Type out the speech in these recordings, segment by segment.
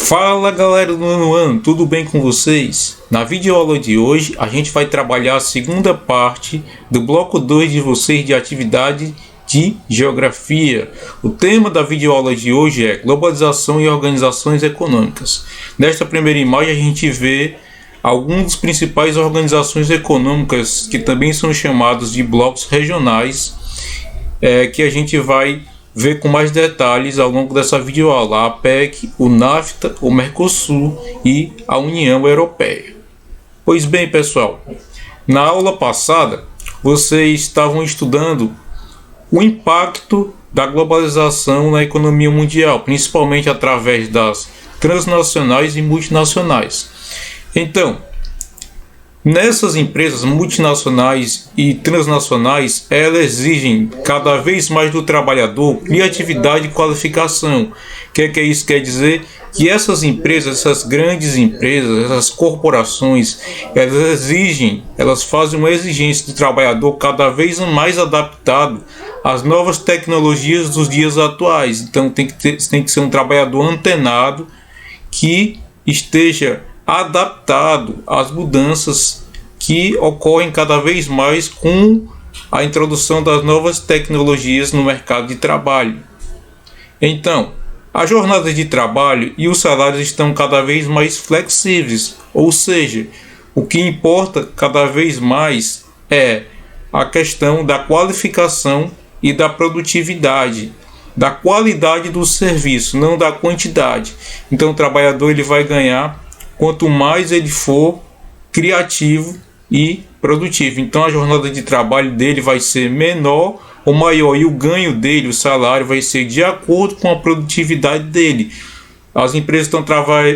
Fala galera do nono ano, tudo bem com vocês? Na videoaula de hoje a gente vai trabalhar a segunda parte do bloco 2 de vocês de atividade de geografia. O tema da videoaula de hoje é globalização e organizações econômicas. Nesta primeira imagem a gente vê alguns dos principais organizações econômicas que também são chamados de blocos regionais, que a gente vai ver com mais detalhes ao longo dessa videoaula: a APEC, o NAFTA, o Mercosul e a União Europeia. Pois bem, pessoal, na aula passada vocês estavam estudando o impacto da globalização na economia mundial, principalmente através das transnacionais e multinacionais. Então, nessas empresas multinacionais e transnacionais, elas exigem cada vez mais do trabalhador criatividade e qualificação. O que isso quer dizer? Que essas empresas, essas grandes empresas, essas corporações, elas fazem uma exigência do trabalhador cada vez mais adaptado às novas tecnologias dos dias atuais. Então tem que ser um trabalhador antenado que esteja adaptado às mudanças que ocorrem cada vez mais com a introdução das novas tecnologias no mercado de trabalho. Então, as jornadas de trabalho e os salários estão cada vez mais flexíveis, ou seja, o que importa cada vez mais é a questão da qualificação e da produtividade, da qualidade do serviço, não da quantidade. Então o trabalhador ele vai ganhar quanto mais ele for criativo e produtivo. Então a jornada de trabalho dele vai ser menor ou maior, e o ganho dele, o salário, vai ser de acordo com a produtividade dele. As empresas estão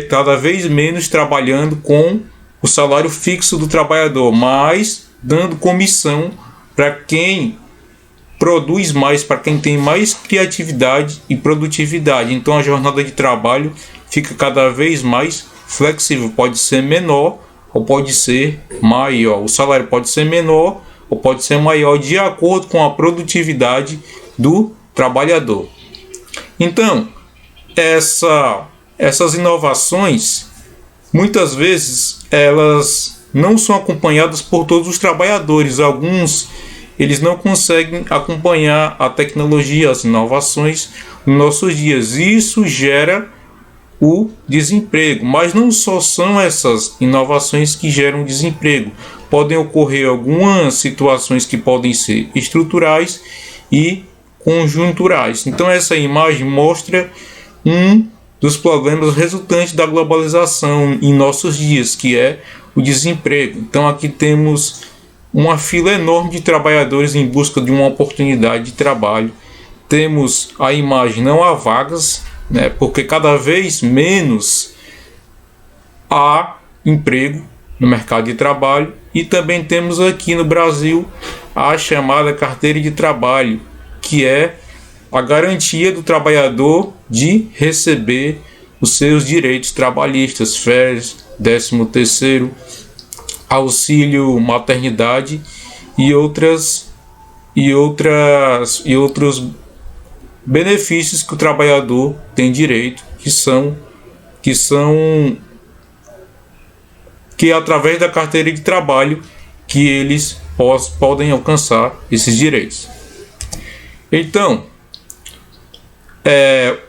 cada vez menos trabalhando com o salário fixo do trabalhador, mas dando comissão para quem produz mais, para quem tem mais criatividade e produtividade. Então a jornada de trabalho fica cada vez mais flexível, pode ser menor ou pode ser maior. O salário pode ser menor ou pode ser maior de acordo com a produtividade do trabalhador. Então, essas inovações, muitas vezes, elas não são acompanhadas por todos os trabalhadores. Alguns, eles não conseguem acompanhar a tecnologia, as inovações nos nossos dias. Isso gera o desemprego, mas não só são essas inovações que geram desemprego. Podem ocorrer algumas situações que podem ser estruturais e conjunturais. Então essa imagem mostra um dos problemas resultantes da globalização em nossos dias, que é o desemprego. Então aqui temos uma fila enorme de trabalhadores em busca de uma oportunidade de trabalho. Temos a imagem: não há vagas, porque cada vez menos há emprego no mercado de trabalho. E também temos aqui no Brasil a chamada carteira de trabalho, que é a garantia do trabalhador de receber os seus direitos trabalhistas, férias, 13º, auxílio maternidade e outros benefícios que o trabalhador tem direito, que é através da carteira de trabalho que eles podem alcançar esses direitos. Então,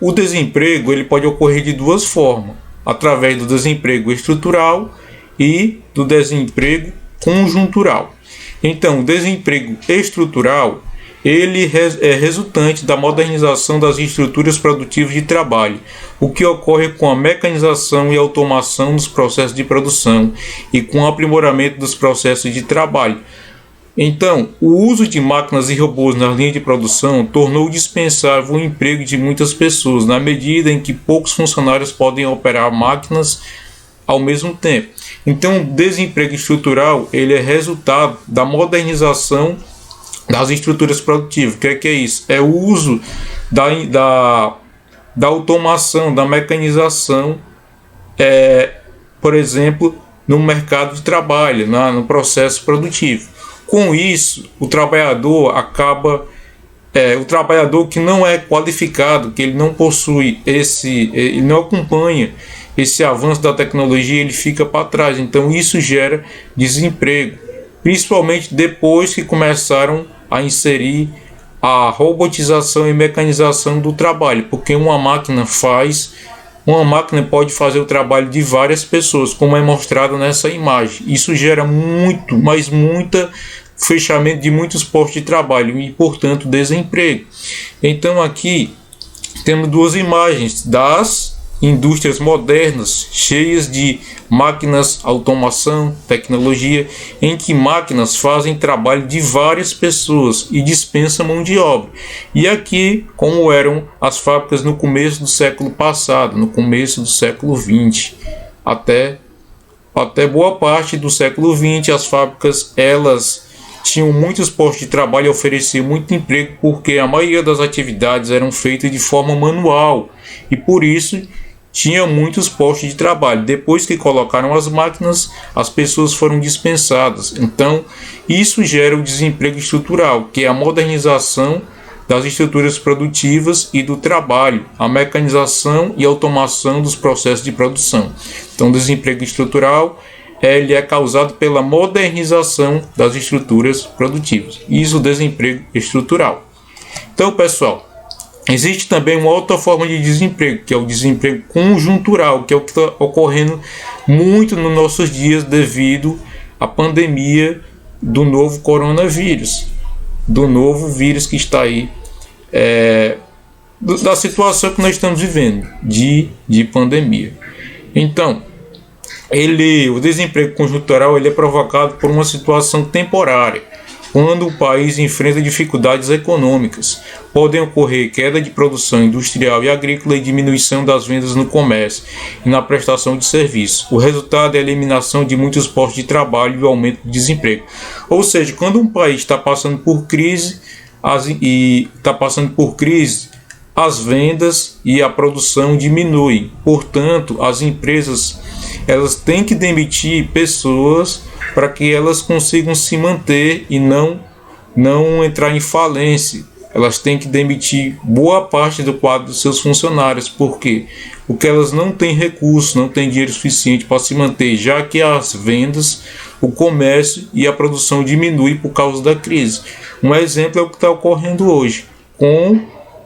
o desemprego ele pode ocorrer de duas formas: através do desemprego estrutural e do desemprego conjuntural. Então, o desemprego estrutural ele é resultante da modernização das estruturas produtivas de trabalho, o que ocorre com a mecanização e automação dos processos de produção e com o aprimoramento dos processos de trabalho. Então, o uso de máquinas e robôs nas linhas de produção tornou dispensável o emprego de muitas pessoas, na medida em que poucos funcionários podem operar máquinas ao mesmo tempo. Então, o desemprego estrutural ele é resultado da modernização das estruturas produtivas. O que é isso? É o uso da automação, da mecanização, por exemplo, no mercado de trabalho, no processo produtivo. Com isso, o trabalhador que não é qualificado, que ele não possui ele não acompanha esse avanço da tecnologia ele fica para trás. Então isso gera desemprego, principalmente depois que começaram a inserir a robotização e mecanização do trabalho, porque uma máquina pode fazer o trabalho de várias pessoas, como é mostrado nessa imagem. Isso gera muito fechamento de muitos postos de trabalho e, portanto, desemprego. Então aqui temos duas imagens das indústrias modernas, cheias de máquinas, automação, tecnologia, em que máquinas fazem trabalho de várias pessoas e dispensam mão de obra. E aqui, como eram as fábricas no começo do século passado, no começo do século XX, até boa parte do século XX, as fábricas elas tinham muitos postos de trabalho e ofereciam muito emprego, porque a maioria das atividades eram feitas de forma manual e por isso tinha muitos postos de trabalho. Depois que colocaram as máquinas, as pessoas foram dispensadas. Então, isso gera o desemprego estrutural, que é a modernização das estruturas produtivas e do trabalho, a mecanização e automação dos processos de produção. Então, o desemprego estrutural ele é causado pela modernização das estruturas produtivas. Isso é o desemprego estrutural. Então, pessoal, existe também uma outra forma de desemprego, que é o desemprego conjuntural, que é o que está ocorrendo muito nos nossos dias devido à pandemia do novo coronavírus, do novo vírus que está aí, da situação que nós estamos vivendo de pandemia. Então, o desemprego conjuntural ele é provocado por uma situação temporária. Quando o país enfrenta dificuldades econômicas, podem ocorrer queda de produção industrial e agrícola e diminuição das vendas no comércio e na prestação de serviços. O resultado é a eliminação de muitos postos de trabalho e o aumento do desemprego. Ou seja, quando um país está passando por crise, as vendas e a produção diminuem. Portanto, as empresas elas têm que demitir pessoas para que elas consigam se manter e não entrar em falência. Elas têm que demitir boa parte do quadro dos seus funcionários. Por quê? Porque elas não têm recursos, não têm dinheiro suficiente para se manter, já que as vendas, o comércio e a produção diminuem por causa da crise. Um exemplo é o que está ocorrendo hoje. Com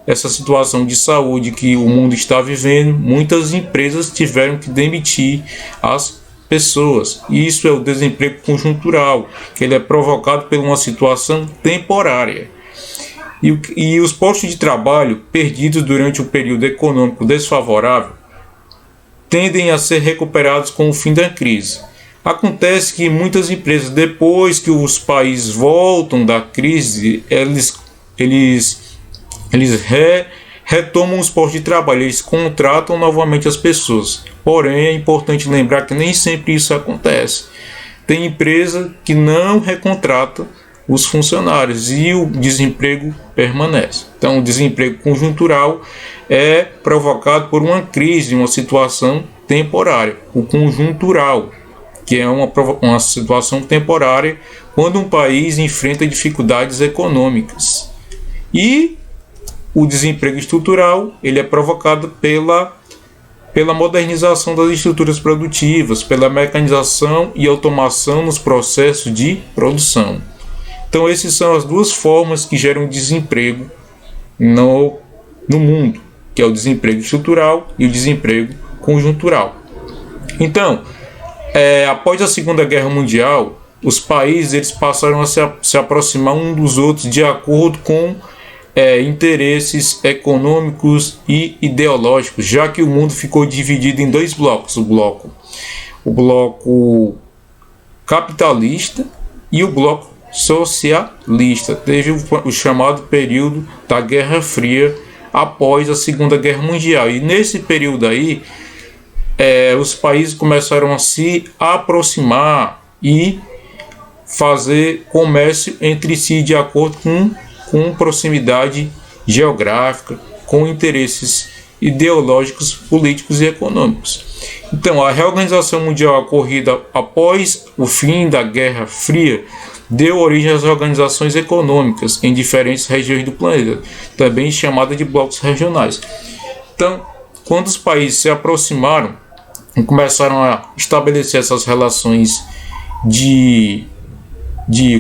essa situação de saúde que o mundo está vivendo, muitas empresas tiveram que demitir as pessoas. Isso é o desemprego conjuntural, que ele é provocado por uma situação temporária. E os postos de trabalho perdidos durante o período econômico desfavorável tendem a ser recuperados com o fim da crise. Acontece que muitas empresas, depois que os países voltam da crise, eles retomam os postos de trabalho, eles contratam novamente as pessoas. Porém, é importante lembrar que nem sempre isso acontece. Tem empresa que não recontrata os funcionários e o desemprego permanece. Então, o desemprego conjuntural é provocado por uma crise, uma situação temporária. O conjuntural, que é uma situação temporária quando um país enfrenta dificuldades econômicas. E o desemprego estrutural ele é provocado pela modernização das estruturas produtivas, pela mecanização e automação nos processos de produção. Então, essas são as duas formas que geram desemprego no mundo, que é o desemprego estrutural e o desemprego conjuntural. Então, após a Segunda Guerra Mundial, os países eles passaram a se aproximar um dos outros de acordo com interesses econômicos e ideológicos, já que o mundo ficou dividido em dois blocos, o bloco capitalista e o bloco socialista. Teve o chamado período da Guerra Fria após a Segunda Guerra Mundial, e nesse período aí os países começaram a se aproximar e fazer comércio entre si de acordo com proximidade geográfica, com interesses ideológicos, políticos e econômicos. Então, a reorganização mundial ocorrida após o fim da Guerra Fria deu origem às organizações econômicas em diferentes regiões do planeta, também chamada de blocos regionais. Então, quando os países se aproximaram começaram a estabelecer essas relações de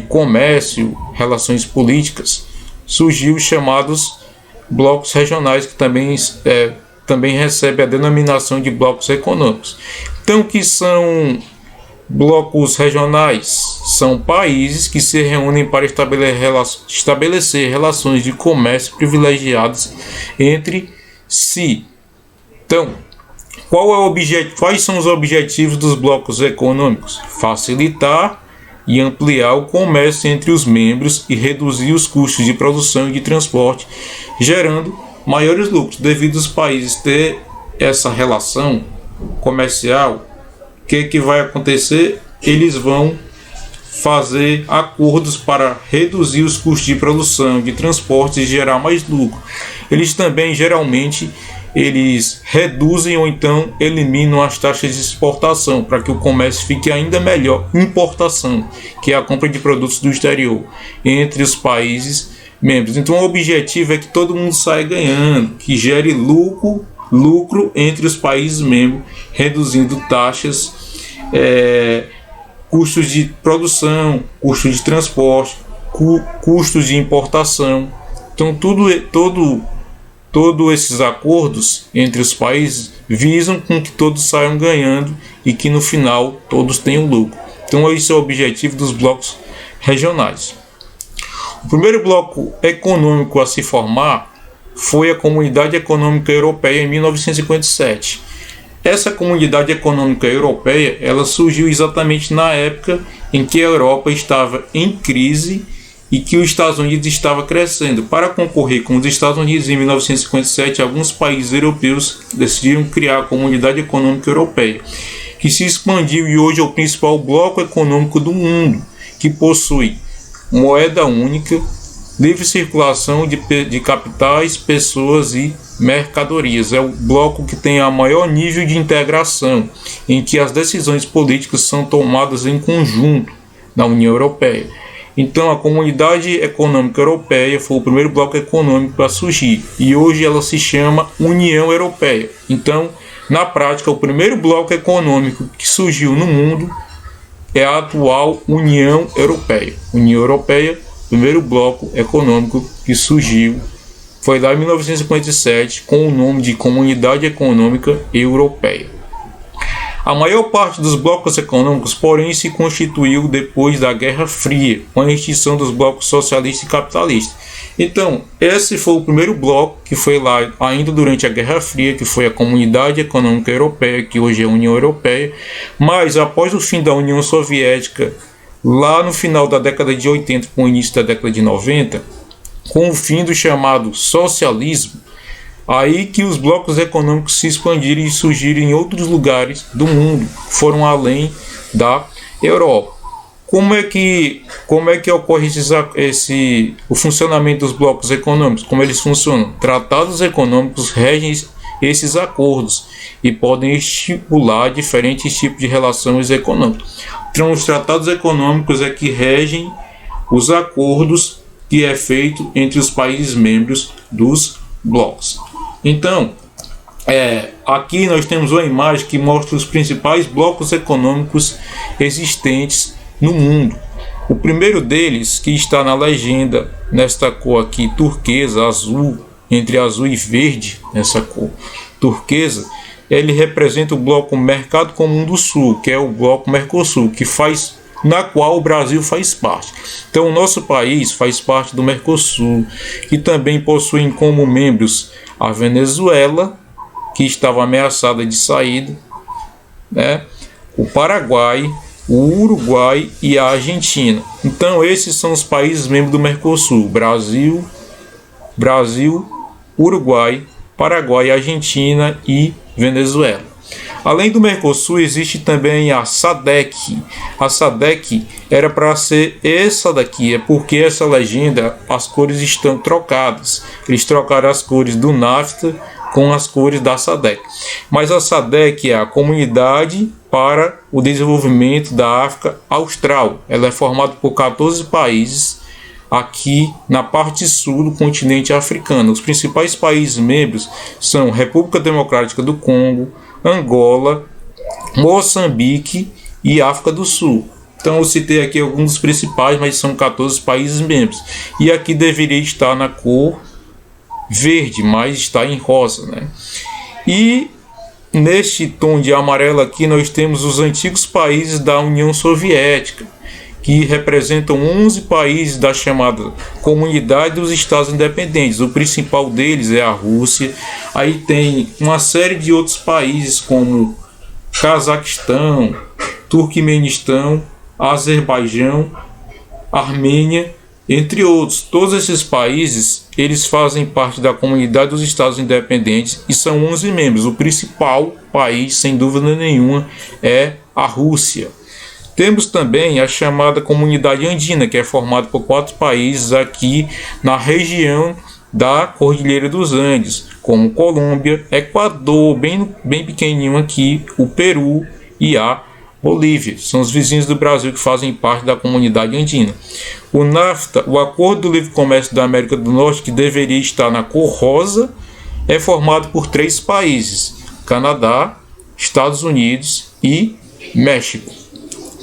comércio, relações políticas, surgiu os chamados blocos regionais, que também recebe a denominação de blocos econômicos. Então, o que são blocos regionais? São países que se reúnem para estabelecer relações de comércio privilegiadas entre si. Então, quais são os objetivos dos blocos econômicos? Facilitar e ampliar o comércio entre os membros e reduzir os custos de produção e de transporte, gerando maiores lucros. Devido aos países ter essa relação comercial, o que vai acontecer? Eles vão fazer acordos para reduzir os custos de produção, de transporte e gerar mais lucro. Eles também geralmente reduzem ou então eliminam as taxas de exportação para que o comércio fique ainda melhor. Importação, que é a compra de produtos do exterior entre os países membros. Então, o objetivo é que todo mundo saia ganhando, que gere lucro entre os países membros, reduzindo taxas, custos de produção, custos de transporte, custos de importação. Então, todos esses acordos entre os países visam com que todos saiam ganhando e que no final todos tenham lucro. Então, esse é o objetivo dos blocos regionais. O primeiro bloco econômico a se formar foi a Comunidade Econômica Europeia em 1957. Essa Comunidade Econômica Europeia ela surgiu exatamente na época em que a Europa estava em crise e que os Estados Unidos estava crescendo. Para concorrer com os Estados Unidos em 1957, alguns países europeus decidiram criar a Comunidade Econômica Europeia, que se expandiu e hoje é o principal bloco econômico do mundo, que possui moeda única, livre circulação de capitais, pessoas e mercadorias. É o bloco que tem a maior nível de integração, em que as decisões políticas são tomadas em conjunto na União Europeia. Então, a Comunidade Econômica Europeia foi o primeiro bloco econômico a surgir e hoje ela se chama União Europeia. Então, na prática, o primeiro bloco econômico que surgiu no mundo é a atual União Europeia. União Europeia, primeiro bloco econômico que surgiu, foi lá em 1957 com o nome de Comunidade Econômica Europeia. A maior parte dos blocos econômicos, porém, se constituiu depois da Guerra Fria, com a extinção dos blocos socialista e capitalista. Então, esse foi o primeiro bloco que foi lá ainda durante a Guerra Fria, que foi a Comunidade Econômica Europeia, que hoje é a União Europeia, mas após o fim da União Soviética, lá no final da década de 80, com o início da década de 90, com o fim do chamado socialismo, aí que os blocos econômicos se expandiram e surgiram em outros lugares do mundo, foram além da Europa. Como é que ocorre o funcionamento dos blocos econômicos? Como eles funcionam? Tratados econômicos regem esses acordos e podem estipular diferentes tipos de relações econômicas. Então, os tratados econômicos é que regem os acordos que é feito entre os países membros dos blocos. Então, aqui nós temos uma imagem que mostra os principais blocos econômicos existentes no mundo. O primeiro deles, que está na legenda, nesta cor aqui, turquesa, azul, entre azul e verde, nessa cor turquesa, ele representa o bloco Mercado Comum do Sul, que é o bloco Mercosul, na qual o Brasil faz parte. Então, o nosso país faz parte do Mercosul, que também possui como membros a Venezuela, que estava ameaçada de saída, o Paraguai, o Uruguai e a Argentina. Então, esses são os países membros do Mercosul: Brasil, Uruguai, Paraguai, Argentina e Venezuela. Além do Mercosul, existe também a SADC. A SADC era para ser essa daqui, é porque essa legenda, as cores estão trocadas. Eles trocaram as cores do NAFTA com as cores da SADC. Mas a SADC é a Comunidade para o Desenvolvimento da África Austral. Ela é formada por 14 países aqui na parte sul do continente africano. Os principais países membros são República Democrática do Congo, Angola, Moçambique e África do Sul. Então eu citei aqui alguns dos principais, mas são 14 países membros. E aqui deveria estar na cor verde, mas está em rosa, né? E neste tom de amarelo aqui nós temos os antigos países da União Soviética, que representam 11 países da chamada Comunidade dos Estados Independentes. O principal deles é a Rússia. Aí tem uma série de outros países como Cazaquistão, Turquemenistão, Azerbaijão, Armênia, entre outros. Todos esses países, eles fazem parte da Comunidade dos Estados Independentes e são 11 membros. O principal país, sem dúvida nenhuma, é a Rússia. Temos também a chamada Comunidade Andina, que é formada por 4 países aqui na região da Cordilheira dos Andes, como Colômbia, Equador, bem pequenininho aqui, o Peru e a Bolívia. São os vizinhos do Brasil que fazem parte da Comunidade Andina. O NAFTA, o Acordo do Livre Comércio da América do Norte, que deveria estar na cor rosa, é formado por 3 países: Canadá, Estados Unidos e México.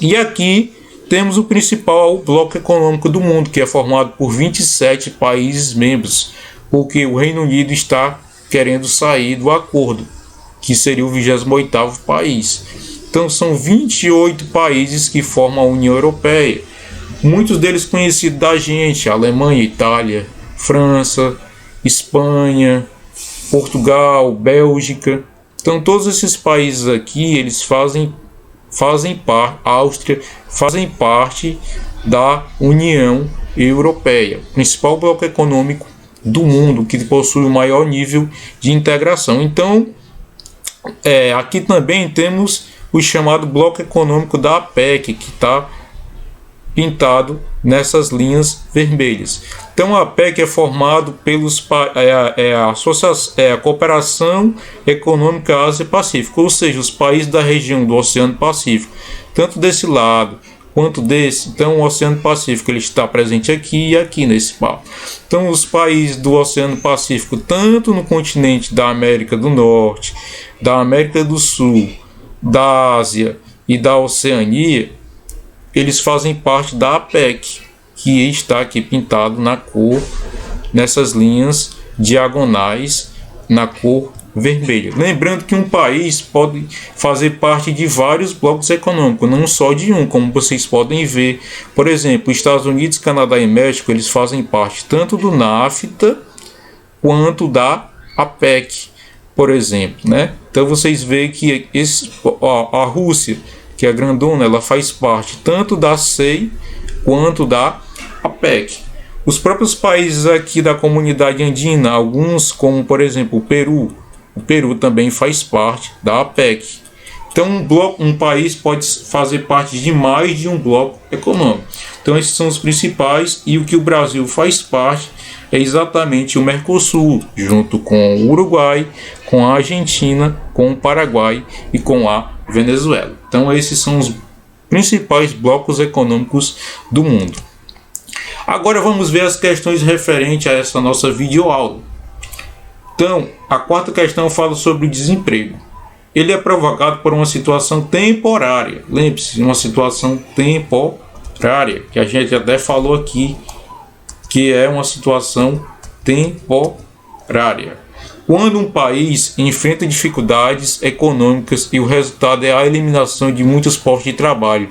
E aqui temos o principal bloco econômico do mundo, que é formado por 27 países membros, porque o Reino Unido está querendo sair do acordo, que seria o 28º país. Então são 28 países que formam a União Europeia. Muitos deles conhecidos da gente: Alemanha, Itália, França, Espanha, Portugal, Bélgica. Então todos esses países aqui, eles fazem parte, Áustria, fazem parte da União Europeia, principal bloco econômico do mundo, que possui o maior nível de integração. Então, aqui também temos o chamado bloco econômico da APEC, que está pintado nessas linhas vermelhas. Então a APEC é formado pelos a Cooperação Econômica Ásia-Pacífico, ou seja, os países da região do Oceano Pacífico, tanto desse lado quanto desse. Então o Oceano Pacífico ele está presente aqui e aqui nesse mapa. Então os países do Oceano Pacífico, tanto no continente da América do Norte, da América do Sul, da Ásia e da Oceania, eles fazem parte da APEC, que está aqui pintado na cor, nessas linhas diagonais, na cor vermelha. Lembrando que um país pode fazer parte de vários blocos econômicos, não só de um, como vocês podem ver. Por exemplo, Estados Unidos, Canadá e México, eles fazem parte tanto do NAFTA quanto da APEC, por exemplo, né? Então vocês veem que a Rússia, que é grandona, ela faz parte tanto da CEI quanto da APEC. Os próprios países aqui da Comunidade Andina, alguns como por exemplo o Peru também faz parte da APEC. Então um país pode fazer parte de mais de um bloco econômico. Então esses são os principais, e o que o Brasil faz parte é exatamente o Mercosul, junto com o Uruguai, com a Argentina, com o Paraguai e com a Venezuela. Então esses são os principais blocos econômicos do mundo. Agora vamos ver as questões referentes a essa nossa videoaula. Então, a quarta questão fala sobre o desemprego. Ele é provocado por uma situação temporária. Lembre-se, uma situação temporária, que a gente até falou aqui, que é uma situação temporária. Quando um país enfrenta dificuldades econômicas e o resultado é a eliminação de muitos postos de trabalho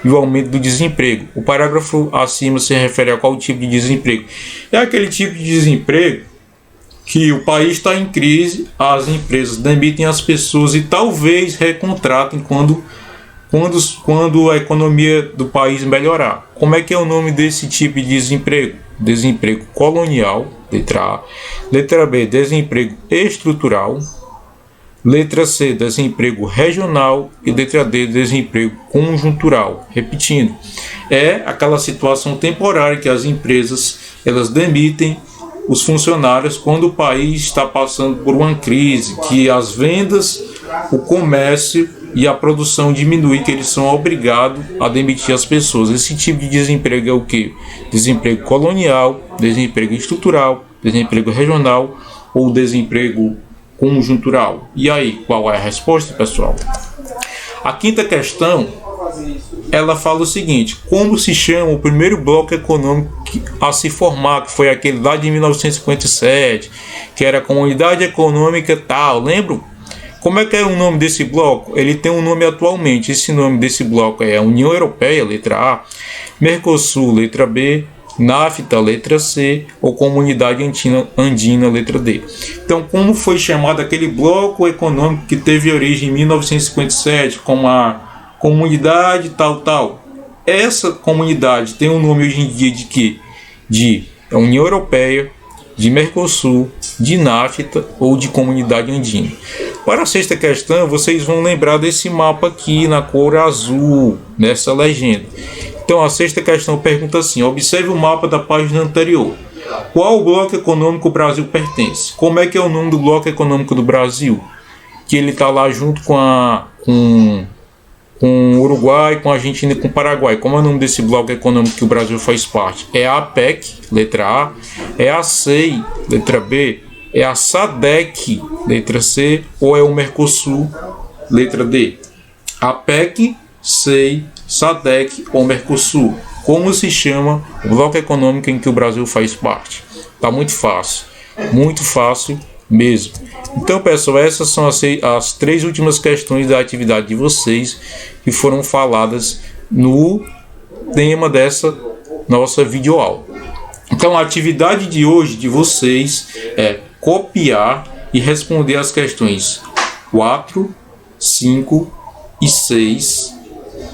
e o aumento do desemprego. O parágrafo acima se refere a qual tipo de desemprego? É aquele tipo de desemprego que o país está em crise, as empresas demitem as pessoas e talvez recontratem quando a economia do país melhorar. Como é que é o nome desse tipo de desemprego? Desemprego colonial, letra A. Letra B, desemprego estrutural. Letra C, desemprego regional. E letra D, desemprego conjuntural. Repetindo, é aquela situação temporária que as empresas elas demitem os funcionários quando o país está passando por uma crise, que as vendas, o comércio e a produção diminui, que eles são obrigados a demitir as pessoas. Esse tipo de desemprego é o que? Desemprego colonial, desemprego estrutural, desemprego regional ou desemprego conjuntural. E aí, qual é a resposta, pessoal? A quinta questão, ela fala o seguinte: como se chama o primeiro bloco econômico a se formar, que foi aquele lá de 1957, que era a Comunidade Econômica tal, lembra? Como é que é o nome desse bloco? Ele tem um nome atualmente. Esse nome desse bloco é União Europeia, letra A, Mercosul, letra B, NAFTA, letra C, ou Comunidade Andina, letra D. Então, como foi chamado aquele bloco econômico que teve origem em 1957, como a Comunidade tal? Essa comunidade tem um nome hoje em dia de quê? De União Europeia, de Mercosul, de NAFTA ou de Comunidade Andina. Para a sexta questão, vocês vão lembrar desse mapa aqui na cor azul, nessa legenda. Então, a sexta questão pergunta assim: observe o mapa da página anterior. Qual bloco econômico o Brasil pertence? Como é que é o nome do bloco econômico do Brasil? Que ele está lá junto com o Uruguai, com a Argentina e com o Paraguai. Como é o nome desse bloco econômico que o Brasil faz parte? É a APEC, letra A. É a CEI, letra B. É a SADC, letra C. Ou é o Mercosul, letra D. APEC, CEI, SADC ou Mercosul. Como se chama o bloco econômico em que o Brasil faz parte? Tá muito fácil mesmo. Então, pessoal, essas são as três últimas questões da atividade de vocês que foram faladas no tema dessa nossa videoaula. Então, a atividade de hoje de vocês é copiar e responder as questões 4, 5 e 6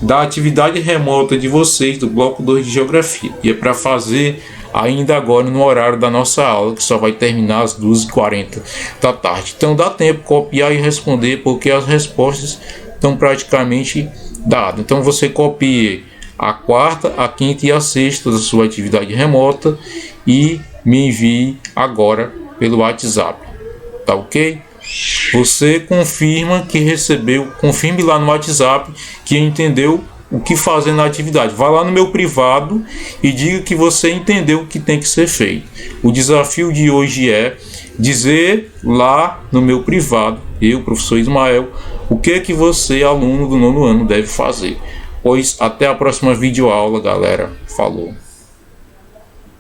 da atividade remota de vocês do bloco 2 de Geografia. E é para fazer ainda agora no horário da nossa aula, que só vai terminar às 12h40 da tarde. Então dá tempo de copiar e responder, porque as respostas estão praticamente dadas. Então você copie a quarta, a quinta e a sexta da sua atividade remota e me envie agora pelo WhatsApp. Tá ok? Você confirma que recebeu, confirme lá no WhatsApp que entendeu o que fazer na atividade. Vá lá no meu privado e diga que você entendeu o que tem que ser feito. O desafio de hoje é dizer lá no meu privado, eu, professor Ismael, o que é que você, aluno do 9º ano, deve fazer. Pois até a próxima videoaula, galera. Falou!